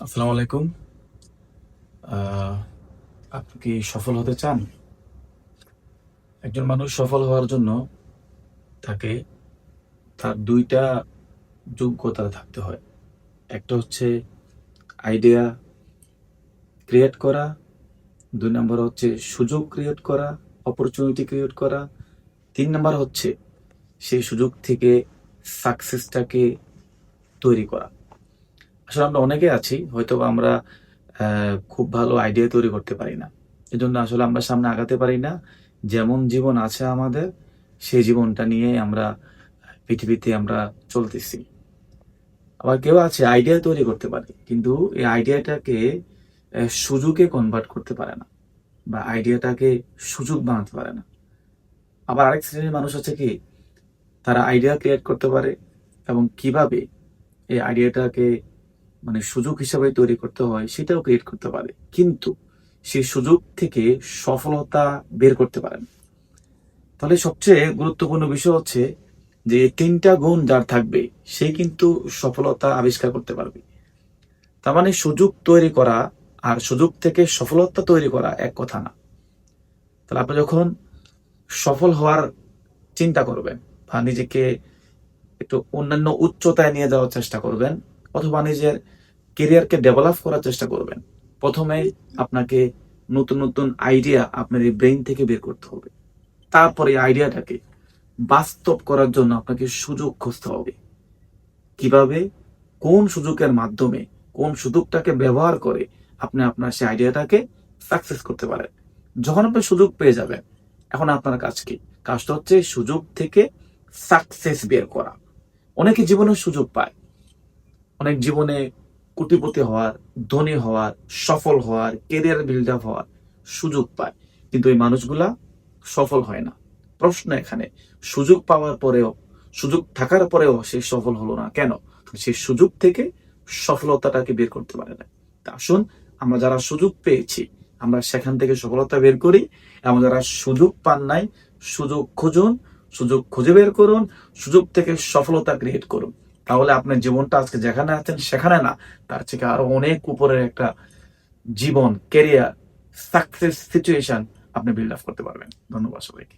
আসসালামু আলাইকুম। আহ, আপনি কি সফল হতে চান? একজন মানুষ সফল হওয়ার জন্য তাকে তার দুইটা যোগ্যতা থাকতে হয়। একটা হচ্ছে আইডিয়া ক্রিয়েট করা, দুই নাম্বার হচ্ছে সুযোগ ক্রিয়েট করা, অপরচুনিটি ক্রিয়েট করা, তিন নাম্বার হচ্ছে সেই সুযোগ থেকে সাকসেসটাকে তৈরি করা। আসলে আমরা অনেকে আছি, হয়তো আমরা খুব ভালো আইডিয়া তৈরি করতে পারি না, এজন্য আসলে আমরা সামনে আগাতে পারি না। যেমন জীবন আছে আমাদের, সেই জীবনটা নিয়ে আমরা পৃথিবীতে আমরা চলতেছি। আবার কেউ আছে আইডিয়া তৈরি করতে পারে, কিন্তু এই আইডিয়াটাকে সুযোগে কনভার্ট করতে পারে না, বা আইডিয়াটাকে সুযোগ বানাতে পারে না। আবার আরেক শ্রেণীর মানুষ আছে কি, তারা আইডিয়া ক্রিয়েট করতে পারে এবং কিভাবে এই আইডিয়াটাকে মানে সুযোগ হিসাবে তৈরি করতে হয় সেটাও ক্রিয়েট করতে পারে, কিন্তু সেই সুযোগ থেকে সফলতা বের করতে পারে না। তাহলে সবচেয়ে গুরুত্বপূর্ণ বিষয় হচ্ছে যে এই তিনটা গুণ যার থাকবে, সে কিন্তু সফলতা আবিষ্কার করতে পারবে। তার মানে সুযোগ তৈরি করা আর সুযোগ থেকে সফলতা তৈরি করা এক কথা না। তাহলে আপনি যখন সফল হওয়ার চিন্তা করবেন, বা নিজেকে একটু অন্যান্য উচ্চতায় নিয়ে যাওয়ার চেষ্টা করবেন, অথবা নিজের কেরিয়ারকে ডেভেলপ করার চেষ্টা করবেন, প্রথমে আপনাকে নতুন নতুন আইডিয়া আপনার এই ব্রেইন থেকে বের করতে হবে। তারপরে এই আইডিয়াটাকে বাস্তব করার জন্য আপনাকে সুযোগ খুঁজতে হবে। কিভাবে, কোন সুযোগের মাধ্যমে, কোন সুযোগটাকে ব্যবহার করে আপনি আপনার সেই আইডিয়াটাকে সাকসেস করতে পারেন। যখন আপনি সুযোগ পেয়ে যাবেন, এখন আপনার কাজ কি? কাজটা হচ্ছে সুযোগ থেকে সাকসেস বের করা। অনেকে জীবনে সুযোগ পায়, অনেক জীবনে কোটিপতি হওয়ার, ধনী হওয়ার, সফল হওয়ার, কেরিয়ার বিল্ড আপ হওয়ার সুযোগ পায়, কিন্তু এই মানুষগুলা সফল হয় না। প্রশ্ন এখানে, সুযোগ পাওয়ার পরেও, সুযোগ থাকার পরেও সে সফল হলো না কেন? সেই সুযোগ থেকে সফলতাটাকে বের করতে পারে না। তা আসুন, আমরা যারা সুযোগ পেয়েছি, আমরা সেখান থেকে সফলতা বের করি, এবং যারা সুযোগ পান নাই, সুযোগ খুঁজুন, সুযোগ খুঁজে বের করুন, সুযোগ থেকে সফলতা ক্রিয়েট করুন। তাহলে আপনার জীবনটা আজকে যেখানে আছেন সেখানে না, তার থেকে আরো অনেক উপরের একটা জীবন, ক্যারিয়ার, সাকসেস সিচুয়েশন আপনি বিল্ড আপ করতে পারবেন। ধন্যবাদ সবাইকে।